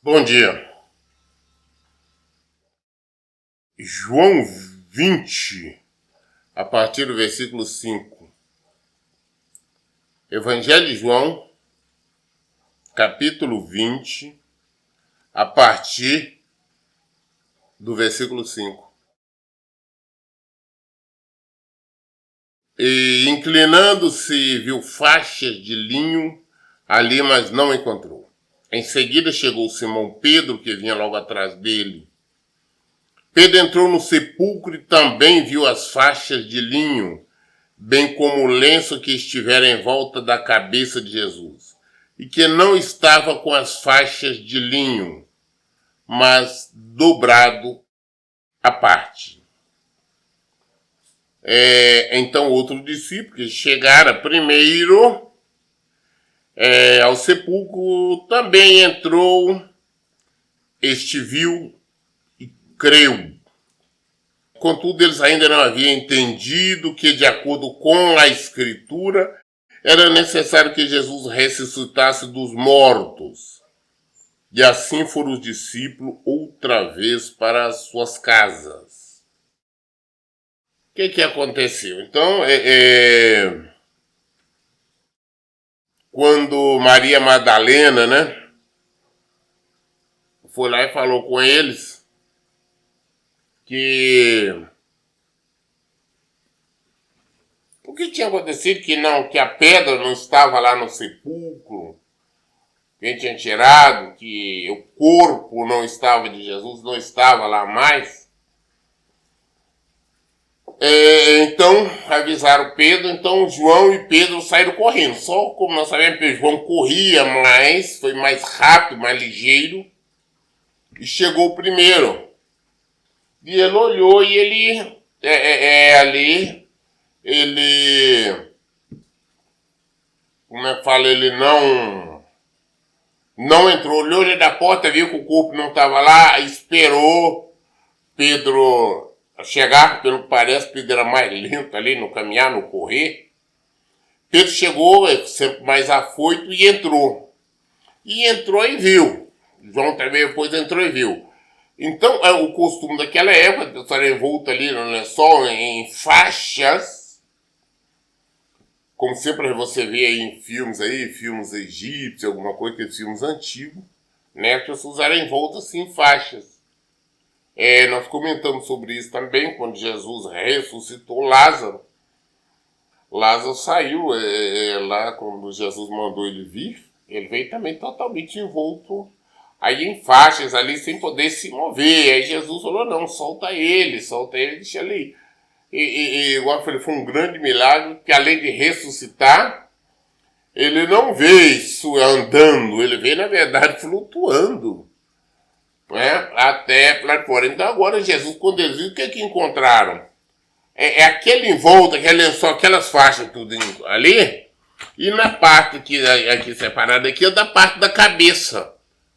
Bom dia. João 20, a partir do versículo 5. Evangelho de João, capítulo 20, a partir do versículo 5. E inclinando-se, viu faixas de linho ali, mas não encontrou. Em seguida chegou Simão Pedro, que vinha logo atrás dele. Pedro entrou no sepulcro e também viu as faixas de linho, bem como o lenço que estivera em volta da cabeça de Jesus, e que não estava com as faixas de linho, mas dobrado à parte. Então outro discípulo, que chegara primeiro ao sepulcro, também entrou, este viu e creu. Contudo, eles ainda não haviam entendido que, de acordo com a Escritura, era necessário que Jesus ressuscitasse dos mortos. E assim foram os discípulos outra vez para as suas casas. O que aconteceu? Então, quando Maria Madalena, foi lá e falou com eles que o que tinha acontecido, que a pedra não estava lá no sepulcro, que ele tinha tirado, que o corpo não estava de Jesus, não estava lá mais. Então avisaram Pedro, então João e Pedro saíram correndo. Só como nós sabemos que João corria mais, foi mais rápido, mais ligeiro, e chegou primeiro. E ele olhou e ele ali, como é que fala, ele não entrou, olhou ali da porta, viu que o corpo não estava lá, esperou Pedro chegar, pelo que parece, Pedro era mais lento ali no caminhar, no correr. Pedro chegou, sempre mais afoito, e entrou. E entrou e viu. João também depois entrou e viu. Então, o costume daquela época, estar envolto ali no lençol, em faixas, como sempre você vê aí em filmes egípcios, alguma coisa, aqueles filmes antigos, as pessoas eram envoltas assim em faixas. Nós comentamos sobre isso também, quando Jesus ressuscitou Lázaro. Lázaro saiu lá, quando Jesus mandou ele vir, ele veio também totalmente envolto aí em faixas ali, sem poder se mover. Aí Jesus falou, não, solta ele, deixa ele. Igual eu falei, foi um grande milagre, que além de ressuscitar, ele não veio isso andando, ele veio, na verdade, flutuando, até lá fora. Então agora Jesus, quando eles viram, o que encontraram? Aquele envolto, aquele lençol, aquelas faixas tudo ali, e na parte aqui separada aqui, é da parte da cabeça.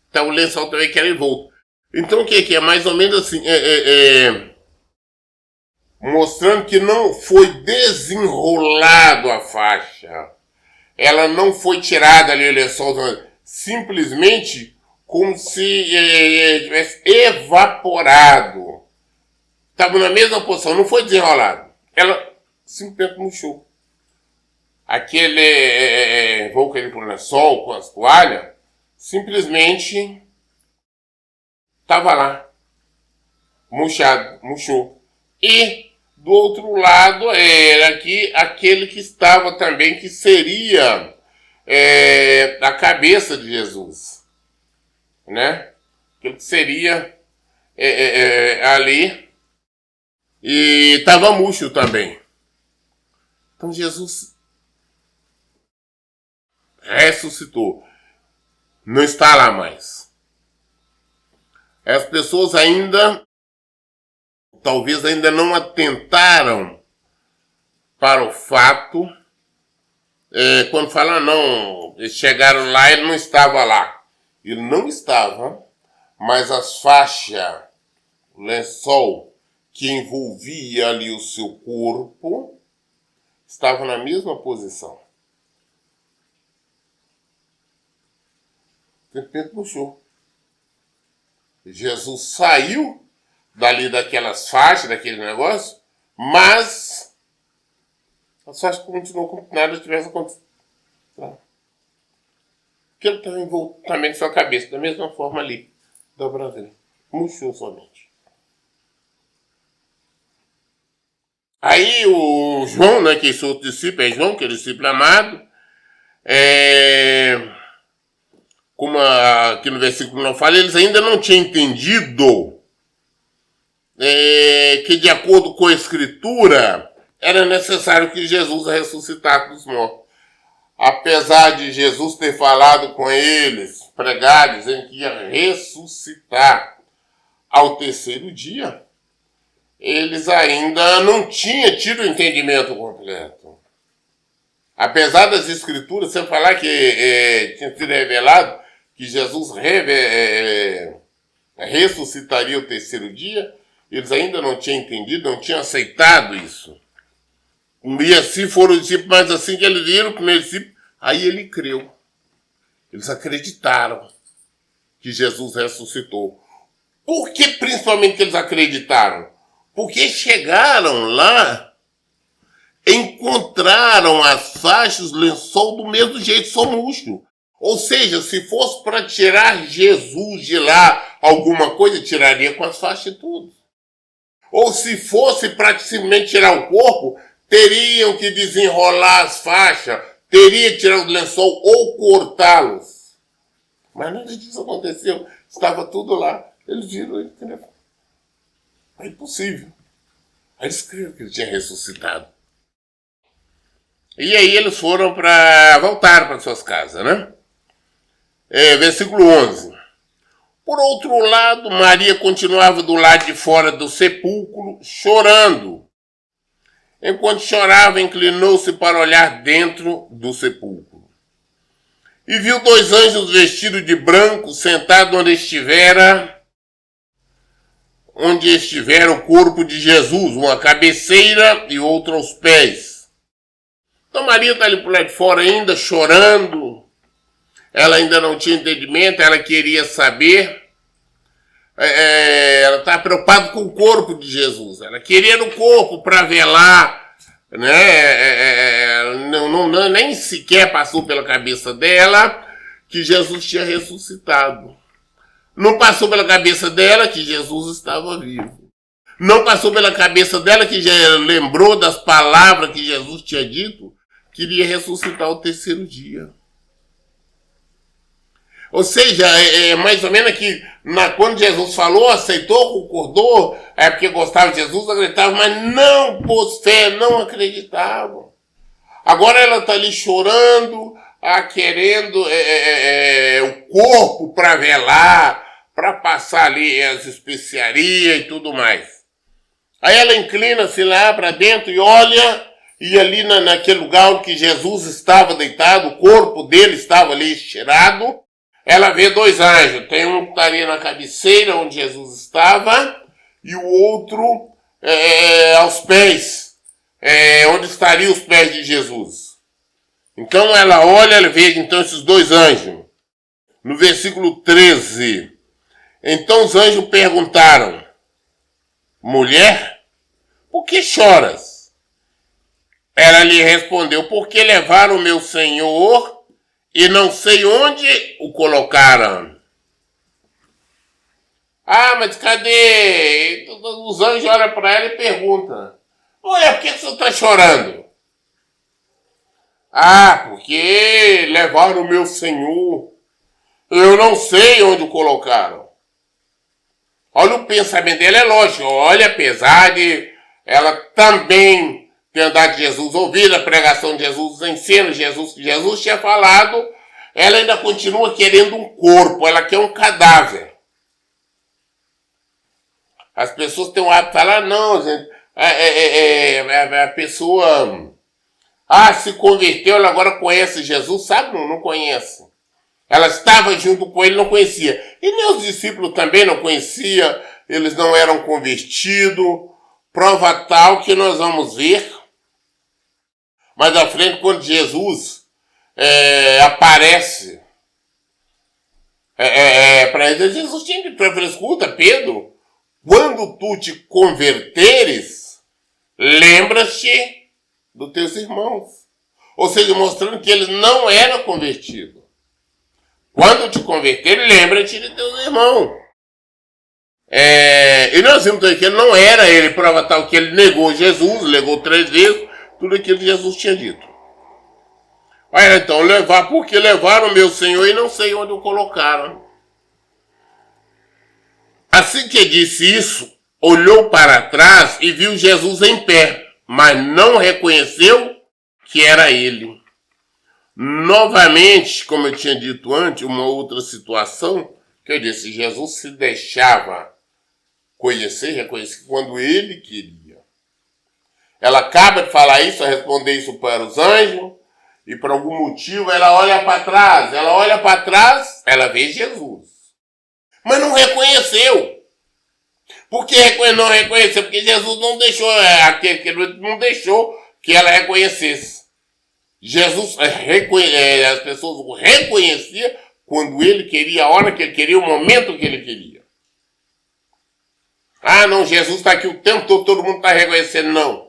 Então o lençol também que era envolto. Então o que é? Mais ou menos assim, mostrando que não foi desenrolado a faixa. Ela não foi tirada ali o lençol, simplesmente como se tivesse evaporado. Estava na mesma posição, não foi desenrolado. Ela simplesmente murchou. Aquele voo que ele pôs no lençol com as toalhas, simplesmente estava lá, murchou. E do outro lado era aqui aquele que estava também, que seria a cabeça de Jesus, Aquele que seria ali, e estava murcho também. Então Jesus ressuscitou, não está lá mais. As pessoas talvez ainda não atentaram para o fato, quando falam, não, eles chegaram lá e ele não estava lá. Ele não estava, mas as faixas, o lençol que envolvia ali o seu corpo, estava na mesma posição. De repente puxou. Jesus saiu dali daquelas faixas, daquele negócio, mas as faixas continuou como se nada tivesse acontecido. Aquilo estava envolto também em sua cabeça, da mesma forma ali, dobrando, murchou somente. Aí o João, né, que é seu discípulo, é João, que é discípulo amado, como aqui no versículo não fala, eles ainda não tinham entendido que, de acordo com a Escritura, era necessário que Jesus ressuscitasse dos mortos. Apesar de Jesus ter falado com eles, pregado, dizendo que ia ressuscitar ao terceiro dia, eles ainda não tinham tido o entendimento completo. Apesar das Escrituras sempre falar que tinha sido revelado que Jesus ressuscitaria o terceiro dia, eles ainda não tinham entendido, não tinham aceitado isso. E assim foram os discípulos, mas assim que eles viram o primeiro discípulo, aí ele creu. Eles acreditaram que Jesus ressuscitou. Por que principalmente eles acreditaram? Porque chegaram lá, encontraram as faixas, o lençol do mesmo jeito, só murcho. Ou seja, se fosse para tirar Jesus de lá alguma coisa, tiraria com as faixas e tudo. Ou se fosse para simplesmente tirar o corpo, teriam que desenrolar as faixas, teria que tirar o lençol ou cortá-los. Mas nada disso aconteceu. Estava tudo lá. Eles viram e creram. É impossível. Aí eles creram que ele tinha ressuscitado. E aí eles foram voltar para suas casas, né? Versículo 11. Por outro lado, Maria continuava do lado de fora do sepulcro, chorando. Enquanto chorava, inclinou-se para olhar dentro do sepulcro. E viu 2 anjos vestidos de branco, sentados onde estivera o corpo de Jesus, uma à cabeceira e outra aos pés. Então Maria está ali por lá de fora ainda, chorando. Ela ainda não tinha entendimento, ela queria saber. Ela estava preocupada com o corpo de Jesus. Ela queria no corpo para velar, né? Nem sequer passou pela cabeça dela que Jesus tinha ressuscitado. Não passou pela cabeça dela que Jesus estava vivo. Não passou pela cabeça dela que já lembrou das palavras que Jesus tinha dito, que iria ressuscitar o terceiro dia. Ou seja, mais ou menos que quando Jesus falou, aceitou, concordou, porque gostava de Jesus, acreditava, mas não pôs fé, não acreditava. Agora ela está ali chorando, querendo o corpo para velar, para passar ali as especiarias e tudo mais. Aí ela inclina-se lá para dentro e olha, e ali naquele lugar onde que Jesus estava deitado, o corpo dele estava ali estirado, ela vê 2 anjos. Tem um que estaria na cabeceira onde Jesus estava e o outro aos pés, onde estariam os pés de Jesus. Então ela olha, ela vê então esses 2 anjos. No versículo 13. Então os anjos perguntaram: mulher, por que choras? Ela lhe respondeu: porque levaram o meu Senhor e não sei onde o colocaram. Mas cadê? Os anjos olham para ela e perguntam: olha, por que você está chorando? Porque levaram o meu Senhor. Eu não sei onde o colocaram. Olha o pensamento dela, é lógico. Olha, apesar de ela também ter andado de Jesus, ouvido a pregação de Jesus, os ensinos de Jesus, que Jesus tinha falado, ela ainda continua querendo um corpo, ela quer um cadáver. As pessoas têm o hábito de falar: não, gente, a pessoa se converteu, ela agora conhece Jesus, sabe? Não conhece. Ela estava junto com ele, não conhecia. E nem os discípulos também não conheciam, eles não eram convertidos. Prova tal que nós vamos ver mais à frente, quando Jesus aparece Para ele, Jesus tinha dito para ele, escuta, Pedro, quando tu te converteres, lembra-te dos teus irmãos. Ou seja, mostrando que ele não era convertido. Quando te converter, lembra-te de teus irmãos. E nós vimos também que ele não era ele, prova tal que ele negou Jesus, negou 3 vezes tudo aquilo que Jesus tinha dito. Olha, então, porque levaram meu Senhor e não sei onde o colocaram. Assim que disse isso, olhou para trás e viu Jesus em pé, mas não reconheceu que era ele. Novamente, como eu tinha dito antes, uma outra situação, que eu disse, Jesus se deixava reconhecer quando ele queria. Ela acaba de falar isso, a responder isso para os anjos, e por algum motivo ela olha para trás, ela vê Jesus. Mas não reconheceu. Por que não reconheceu? Porque Jesus não deixou, não deixou que ela reconhecesse. Jesus, as pessoas o reconheciam quando ele queria, a hora que ele queria, o momento que ele queria. Ah, não, Jesus está aqui o tempo todo mundo está reconhecendo. Não.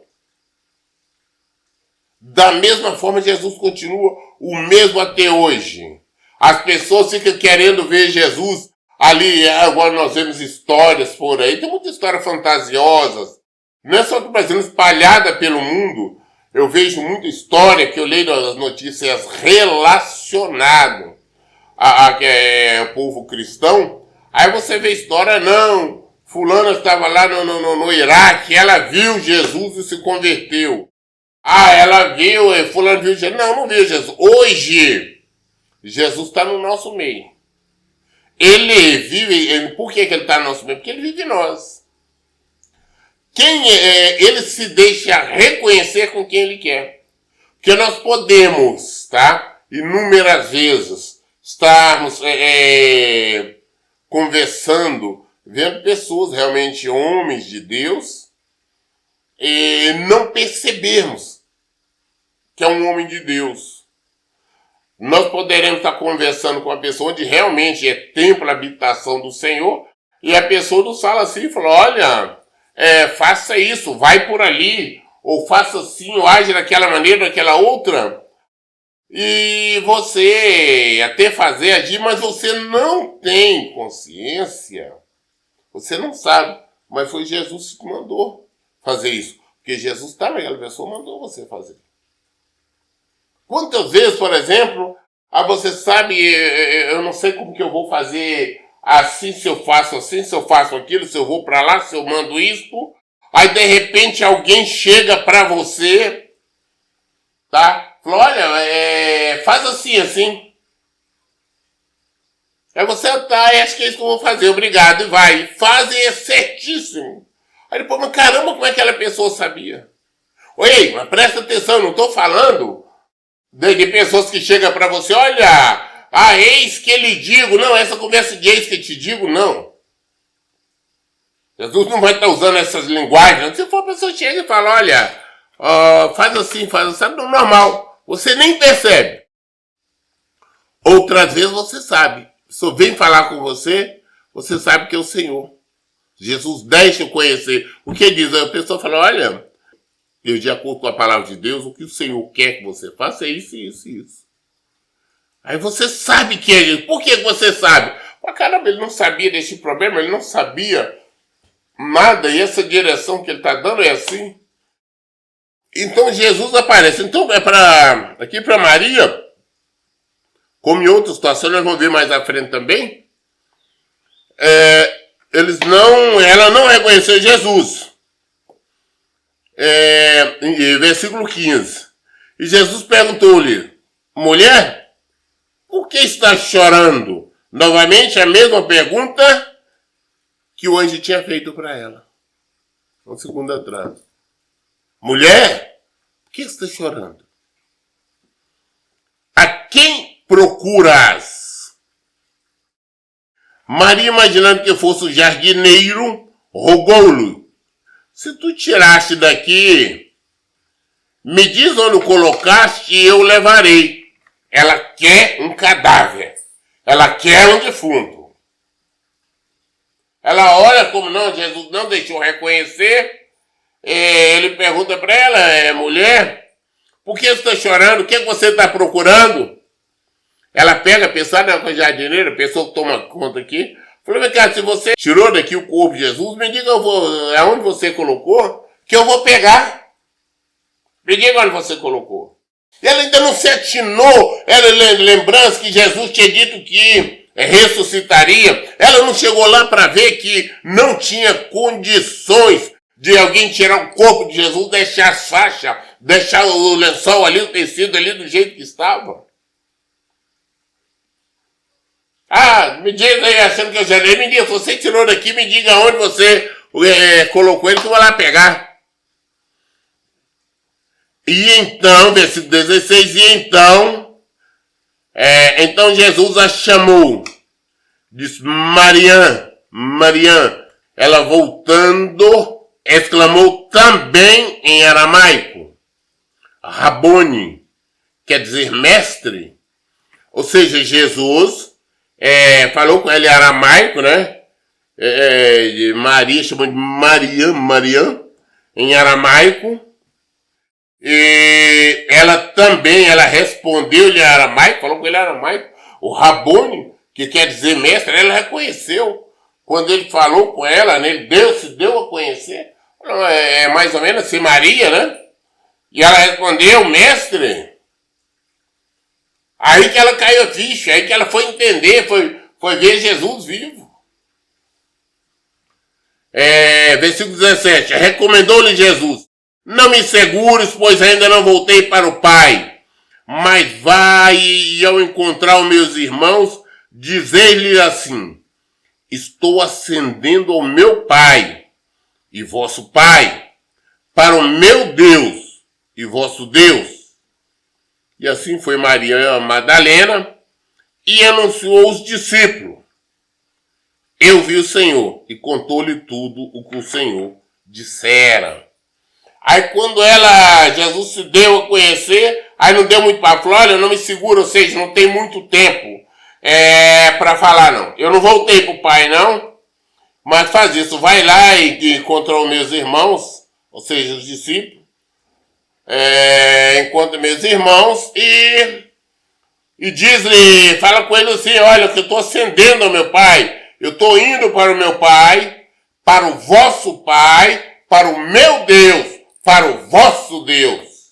Da mesma forma, Jesus continua o mesmo até hoje. As pessoas ficam querendo ver Jesus ali. Agora nós vemos histórias por aí. Tem muitas histórias fantasiosas. Não é só do Brasil, espalhada pelo mundo. Eu vejo muita história que eu leio nas notícias relacionadas ao povo cristão. Aí você vê história, não. Fulana estava lá no Iraque, ela viu Jesus e se converteu. Ela viu, fulano viu Jesus. Não viu Jesus. Hoje, Jesus está no nosso meio. Ele vive, por que ele está no nosso meio? Porque ele vive em nós. Ele se deixa reconhecer com quem ele quer. Porque nós podemos, tá? Inúmeras vezes, estarmos conversando, vendo pessoas, realmente homens de Deus, e não percebermos que é um homem de Deus. Nós poderemos estar conversando com uma pessoa onde realmente é templo, habitação do Senhor, e a pessoa nos fala assim e fala, olha, faça isso, vai por ali, ou faça assim, ou age daquela maneira, daquela outra, e você até agir, mas você não tem consciência, você não sabe, mas foi Jesus que mandou fazer isso, porque Jesus está naquela pessoa, mandou você fazer. Quantas vezes, por exemplo, você sabe, eu não sei como que eu vou fazer assim, se eu faço assim, se eu faço aquilo, se eu vou para lá, se eu mando isso, aí de repente alguém chega para você, tá? Fala, olha, faz assim. Aí você acho que é isso que eu vou fazer, obrigado, e vai. Faz e é certíssimo. Aí depois, mas caramba, como é que aquela pessoa sabia? Oi, mas presta atenção, não estou falando de pessoas que chegam para você, olha, eis que lhe digo, não, essa conversa de eis que te digo, não. Jesus não vai estar usando essas linguagens, se for a pessoa chega e fala, olha, faz assim, normal, você nem percebe. Outras vezes você sabe, se eu venho falar com você, você sabe que é o Senhor. Jesus deixa eu conhecer. O que diz? A pessoa fala, olha, eu, de acordo com a palavra de Deus, o que o Senhor quer que você faça é isso. Aí você sabe que é isso. Por que você sabe? Caramba, ele não sabia desse problema, ele não sabia nada, e essa direção que ele está dando é assim. Então Jesus aparece. Então aqui para Maria, como em outra situação, nós vamos ver mais à frente também, ela não reconheceu Jesus. Versículo 15. E Jesus perguntou-lhe, mulher, por que está chorando? Novamente a mesma pergunta que o anjo tinha feito para ela. Um segundo atrás. Mulher, por que está chorando? A quem procuras? Maria, imaginando que fosse o jardineiro, rogou-lhe, se tu tiraste daqui, me diz onde o colocaste e eu levarei. Ela quer um cadáver. Ela quer um defunto. Ela olha como não, Jesus não deixou reconhecer. Ele pergunta para ela, mulher, por que você está chorando? O que você está procurando? Ela pega, pensando com a jardineira, a pessoa que toma conta aqui. Falou, vem cá, se você tirou daqui o corpo de Jesus, me diga aonde você colocou, que eu vou pegar. Me diga onde você colocou. E ela ainda não se atinou, lembrança que Jesus tinha dito que ressuscitaria. Ela não chegou lá para ver que não tinha condições de alguém tirar o corpo de Jesus, deixar a faixa, deixar o lençol ali, o tecido ali do jeito que estava. Me diga aí, achando que eu já nem me diga, se você tirou daqui, me diga onde você colocou ele, que eu vou lá pegar. E então, versículo 16, então Jesus a chamou, disse, Mariã, ela voltando, exclamou também em aramaico, Rabone, quer dizer mestre, ou seja, Jesus falou com ele em aramaico, né? Maria, chamou de Mariã, em aramaico. E ela respondeu-lhe em aramaico, falou com ele em aramaico. O Rabone, que quer dizer mestre, ela reconheceu. Quando ele falou com ela, né, ele se deu a conhecer. Mais ou menos assim, Maria, né? E ela respondeu, mestre. Aí que ela caiu a ficha, aí que ela foi entender, foi ver Jesus vivo. Versículo 17, recomendou-lhe Jesus, não me segures, pois ainda não voltei para o Pai, mas vai e ao encontrar os meus irmãos, dizer-lhe assim, estou ascendendo ao meu Pai e vosso Pai, para o meu Deus e vosso Deus. E assim foi Maria Madalena e anunciou aos discípulos. Eu vi o Senhor e contou-lhe tudo o que o Senhor dissera. Aí quando Jesus se deu a conhecer, aí não deu muito para falar, olha, não me segura, ou seja, não tem muito tempo para falar não. Eu não voltei para o Pai não, mas faz isso, vai lá e encontra os meus irmãos, ou seja, os discípulos. Encontra meus irmãos e diz-lhe, fala com ele assim, olha, que eu estou ascendendo ao meu Pai, eu estou indo para o meu Pai, para o vosso Pai, para o meu Deus, para o vosso Deus.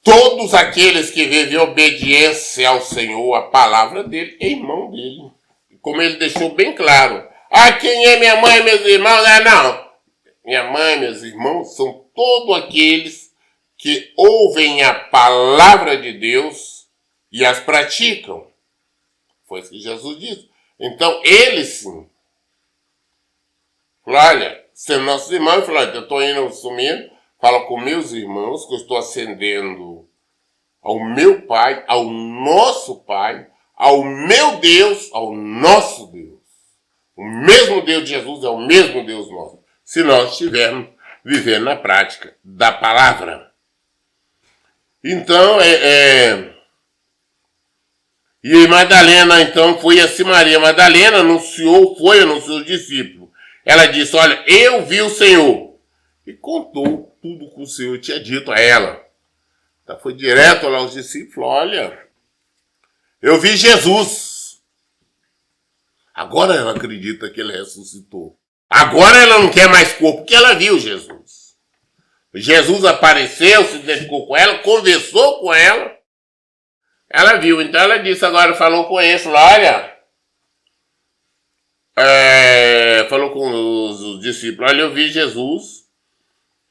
Todos aqueles que vivem obediência ao Senhor, a palavra dele, é irmão dele. Como ele deixou bem claro. Quem é minha mãe e meus irmãos? Não. Minha mãe, meus irmãos, são todos aqueles que ouvem a palavra de Deus e as praticam. Foi isso que Jesus disse. Então, eles sim. Olha, sendo nossos irmãos, eu estou indo sumindo, fala com meus irmãos que eu estou ascendendo ao meu Pai, ao nosso Pai, ao meu Deus, ao nosso Deus. O mesmo Deus de Jesus é o mesmo Deus nosso. Se nós estivermos vivendo na prática da palavra. Então, e Madalena, então, foi assim, Maria Madalena anunciou aos discípulos. Ela disse, olha, eu vi o Senhor. E contou tudo que o Senhor tinha dito a ela. Então, foi direto lá aos discípulos, olha, eu vi Jesus. Agora ela acredita que ele ressuscitou. Agora ela não quer mais corpo, porque ela viu Jesus. Jesus apareceu, se identificou com ela, conversou com ela. Ela viu, então ela disse, agora falou com ele, olha, falou com os discípulos, olha, eu vi Jesus,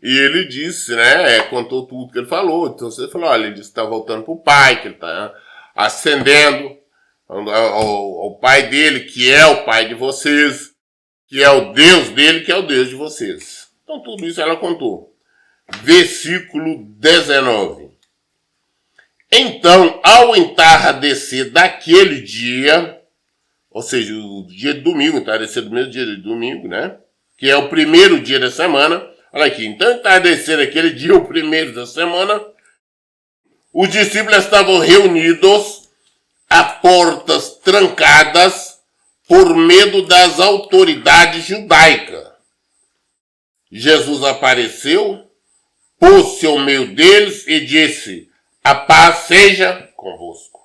e ele disse, né, contou tudo que ele falou. Então você falou, olha, ele disse que está voltando para o Pai, que ele está ascendendo ao Pai dele, que é o Pai de vocês, que é o Deus dele, que é o Deus de vocês. Então tudo isso ela contou. Versículo 19. Então, ao entardecer daquele dia, ou seja, o dia de domingo, entardecer do mesmo dia de domingo, né? Que é o primeiro dia da semana. Olha aqui, então entardecer daquele dia, o primeiro da semana, os discípulos estavam reunidos a portas trancadas por medo das autoridades judaicas. Jesus apareceu, pôs-se ao meio deles e disse: a paz seja convosco.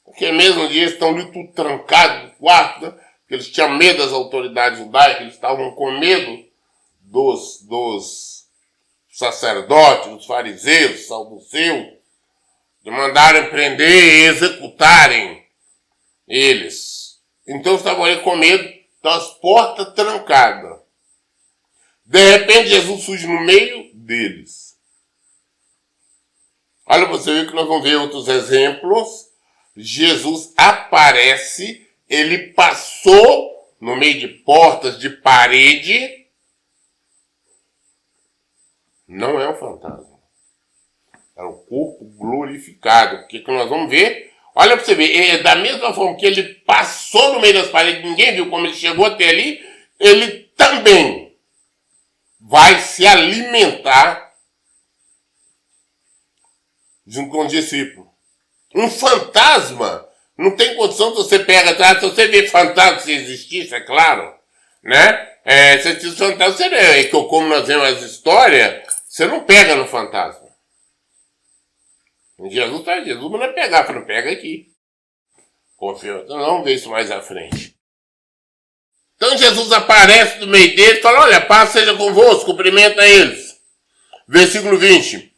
Porque mesmo um dia eles estão ali tudo trancados no quarto, né? Porque eles tinham medo das autoridades judaicas, eles estavam com medo dos sacerdotes, dos fariseus, saduceus, de mandarem prender e executarem eles. Então estavam ali com medo das portas trancadas. De repente Jesus surge no meio deles. Olha, você vê que nós vamos ver outros exemplos. Jesus aparece, ele passou no meio de portas, de parede. Não é um fantasma. É um corpo glorificado. O que nós vamos ver? Olha para você ver, da mesma forma que ele passou no meio das paredes, ninguém viu como ele chegou até ali, ele também vai se alimentar junto com os discípulos. Um fantasma não tem condição de você pegar, se você vê fantasma, se existisse, é claro, né? Se existisse fantasma, seria, como nós vemos as histórias, você não pega no fantasma. Jesus não vai pegar, não pega aqui. Confia, então vamos ver isso mais à frente. Então Jesus aparece no meio deles e fala: olha, paz seja convosco, cumprimenta eles. Versículo 20.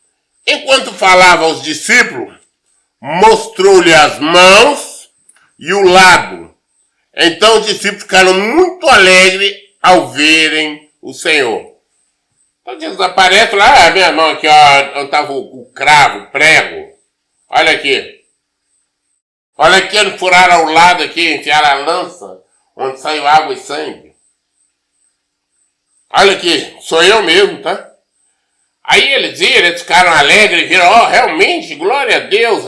Enquanto falava aos discípulos, mostrou-lhe as mãos e o lado. Então os discípulos ficaram muito alegres ao verem o Senhor. Então Jesus aparece lá, minha mão aqui, ó, onde estava o cravo, o prego. Olha aqui. Olha aqui onde furaram ao lado aqui, enfiaram a lança, onde saiu água e sangue. Olha aqui, sou eu mesmo, tá? Aí eles ficaram alegres, viram, ó, realmente, glória a Deus,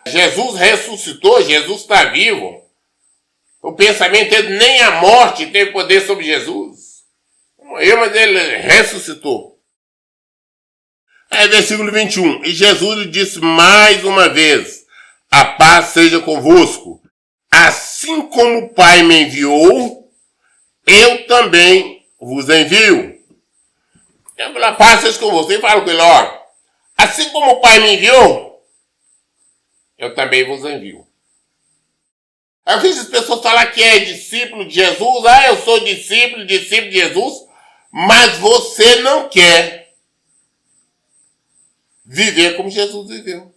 Jesus ressuscitou, Jesus está vivo. O pensamento dele, nem a morte teve poder sobre Jesus. Morreu, mas ele ressuscitou. Aí, versículo 21. E Jesus lhe disse mais uma vez: a paz seja convosco. Assim como o Pai me enviou, eu também vos envio. A paz seja convosco. Ele fala com ele: ó, assim como o Pai me enviou, eu também vos envio. Aí eu fiz as pessoas falar que é discípulo de Jesus. Eu sou discípulo de Jesus, mas você não quer viver como Jesus viveu.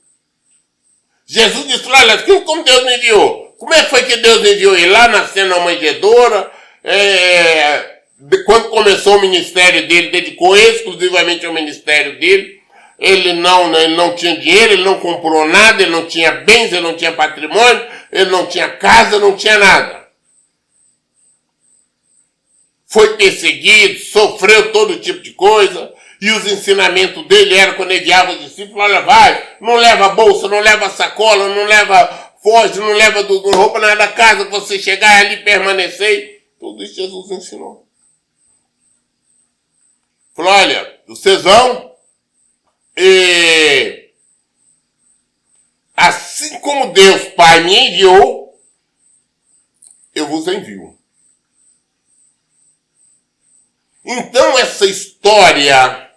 Jesus disse: olha, como Deus me enviou. Como é que foi que Deus me enviou? Ele lá nascendo na manjedoura, quando começou o ministério dele, dedicou exclusivamente ao ministério dele. Ele não tinha dinheiro, ele não comprou nada, ele não tinha bens, ele não tinha patrimônio, ele não tinha casa, não tinha nada. Foi perseguido, sofreu todo tipo de coisa, e os ensinamentos dele eram quando ele guiava os discípulos: olha, vai, não leva bolsa, não leva sacola, não leva foge, não leva roupa, nada da casa, que você chegar ali e permanecer. Tudo isso Jesus ensinou. Falou: olha, vocês vão, assim como Deus Pai me enviou, eu vos envio. Então essa história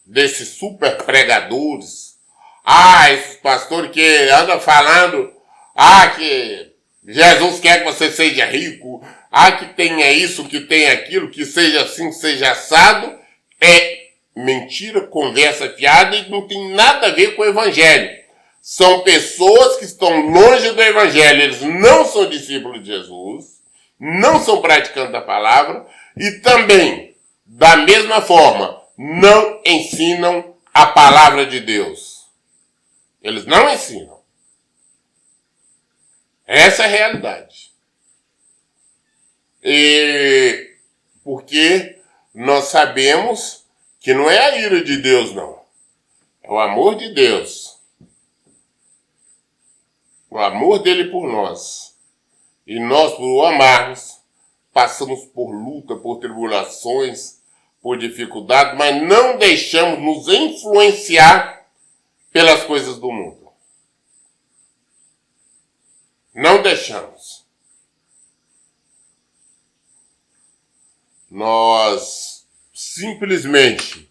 desses super pregadores, esses pastores que andam falando, que Jesus quer que você seja rico, que tenha isso, que tenha aquilo, que seja assim, que seja assado, é mentira, conversa fiada e não tem nada a ver com o Evangelho. São pessoas que estão longe do Evangelho, eles não são discípulos de Jesus, não são praticantes da palavra e também, da mesma forma, não ensinam a palavra de Deus. Eles não ensinam. Essa é a realidade. Porque nós sabemos que não é a ira de Deus, não. É o amor de Deus. O amor dele por nós. E nós, por o amarmos, passamos por luta, por tribulações, por dificuldade, mas não deixamos nos influenciar pelas coisas do mundo. Não deixamos. nós simplesmente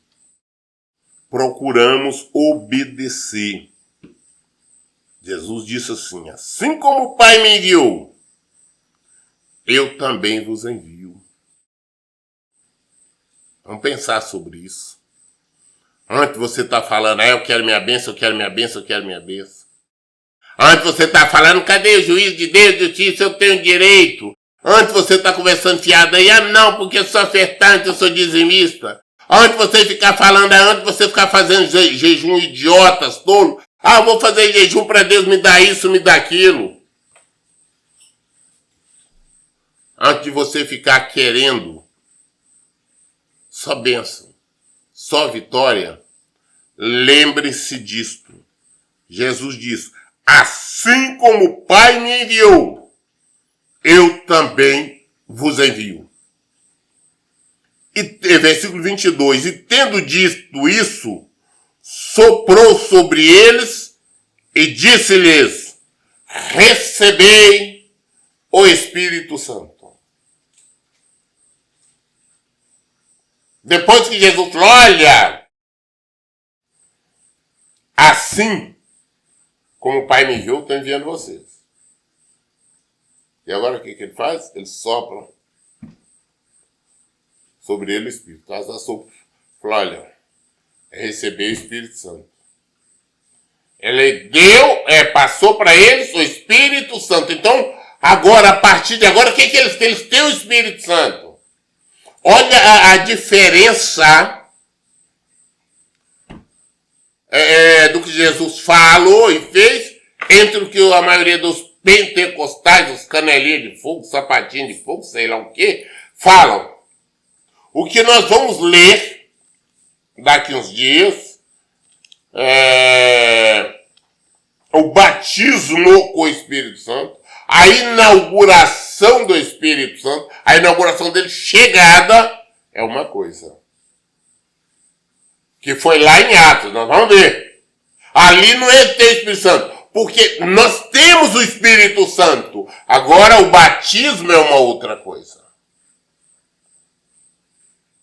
procuramos obedecer. Jesus disse assim: assim como o Pai me enviou, eu também vos envio. Vamos pensar sobre isso. Antes você está falando, eu quero minha bênção, eu quero minha bênção, eu quero minha bênção. Antes você está falando, cadê o juiz de Deus, justiça, eu tenho direito. Antes você está conversando fiado aí, não, porque eu sou ofertante, eu sou dizimista. Antes você ficar falando, antes você ficar fazendo jejum idiotas, tolo. Eu vou fazer jejum para Deus me dar isso, me dar aquilo. Antes de você ficar querendo só bênção, só vitória, lembre-se disto. Jesus diz: assim como o Pai me enviou, eu também vos envio. E versículo 22, e tendo dito isso, soprou sobre eles e disse-lhes: recebei o Espírito Santo. Depois que Jesus falou, olha, assim como o Pai me enviou, eu estou enviando vocês. E agora o que ele faz? Ele sopra sobre ele o Espírito. Falou, olha, receber o Espírito Santo. Ele passou para eles o Espírito Santo. Então, agora, a partir de agora, o que eles têm? Eles têm o Espírito Santo. Olha a diferença do que Jesus falou e fez entre o que a maioria dos pentecostais, os canelinhos de fogo, sapatinhos de fogo, sei lá o que, falam. O que nós vamos ler daqui uns dias o batismo com o Espírito Santo, a inauguração do Espírito Santo, a inauguração dele chegada é uma coisa. Que foi lá em Atos, nós vamos ver. Ali não é ter o Espírito Santo, porque nós temos o Espírito Santo. Agora o batismo é uma outra coisa.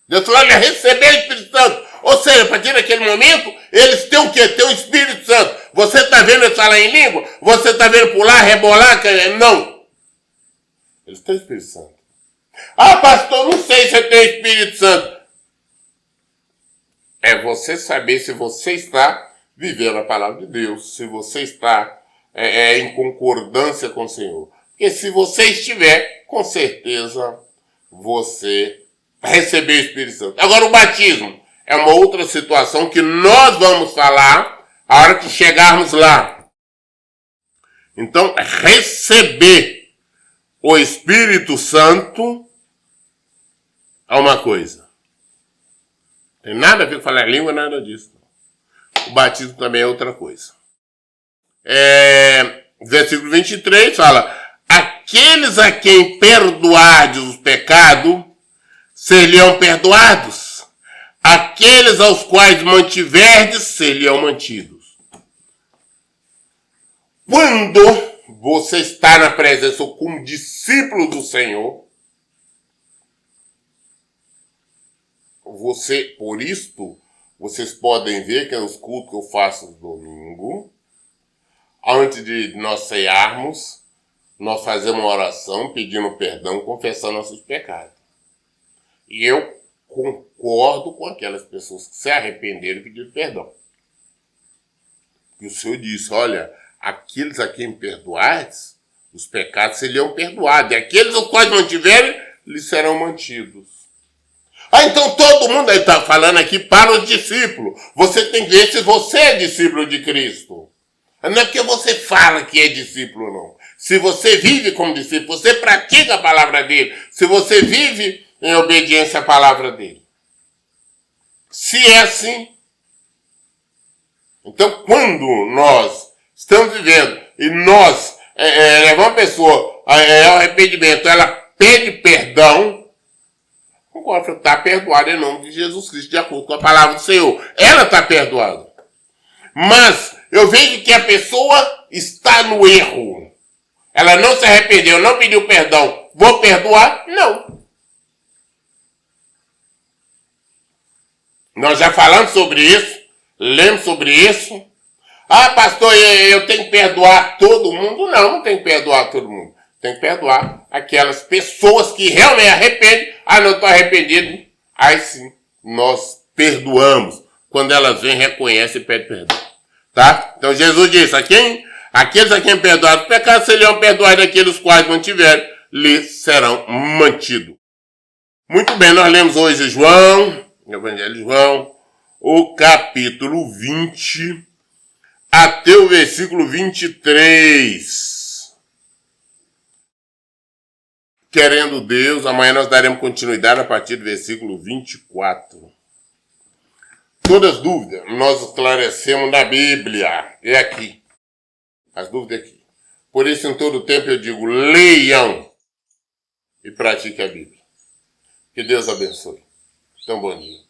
Deus falou, olha, receber o Espírito Santo. Ou seja, a partir daquele momento, eles têm o quê? Tem o Espírito Santo. Você está vendo eles falar em língua? Você está vendo pular, rebolar? Não. Eles têm o Espírito Santo. Pastor, não sei se eu tenho o Espírito Santo. É você saber se você está vivendo a palavra de Deus, se você está em concordância com o Senhor. Porque se você estiver, com certeza você recebeu o Espírito Santo. Agora o batismo é uma outra situação que nós vamos falar a hora que chegarmos lá. Então, receber o Espírito Santo é uma coisa. Tem nada a ver com falar língua, nada disso. O batismo também é outra coisa. Versículo 23 fala: aqueles a quem perdoardes os pecados, seriam perdoados. Aqueles aos quais mantiverdes, seriam mantidos. Quando você está na presença como discípulo do Senhor, por isto, vocês podem ver que nos cultos que eu faço no domingo, antes de nós cearmos, nós fazemos uma oração pedindo perdão, confessando nossos pecados. E eu concordo com aquelas pessoas que se arrependeram e pediram perdão. E o Senhor disse, olha, aqueles a quem perdoardes, os pecados seriam perdoados. E aqueles os quais mantiverem, lhes serão mantidos. Então todo mundo aí está falando aqui para os discípulos. Você tem que ver se você é discípulo de Cristo. Não é porque você fala que é discípulo, não. Se você vive como discípulo, você pratica a palavra dele. Se você vive em obediência à palavra dele. Se é assim, então quando nós estamos vivendo e nós levamos a pessoa ao arrependimento, ela pede perdão, concordo, está perdoada em nome de Jesus Cristo, de acordo com a palavra do Senhor. Ela está perdoada. Mas eu vejo que a pessoa está no erro. Ela não se arrependeu, não pediu perdão. Vou perdoar? Não. Nós já falamos sobre isso, lemos sobre isso. Ah, pastor, eu tenho que perdoar todo mundo? Não tem que perdoar todo mundo. Tem que perdoar aquelas pessoas que realmente arrependem. Ah, não estou arrependido. Aí sim, nós perdoamos. Quando elas vêm, reconhecem e pedem perdão. Tá? Então Jesus disse, aqueles a quem perdoaram os pecados, serão perdoados, aqueles quais mantiverem, lhes serão mantidos. Muito bem, nós lemos hoje João, o Evangelho de João, o capítulo 20, até o versículo 23. Querendo Deus, amanhã nós daremos continuidade a partir do versículo 24. Todas as dúvidas nós esclarecemos na Bíblia, é aqui. As dúvidas aqui. Por isso, em todo tempo eu digo, leiam e pratiquem a Bíblia. Que Deus abençoe. Então, bom dia.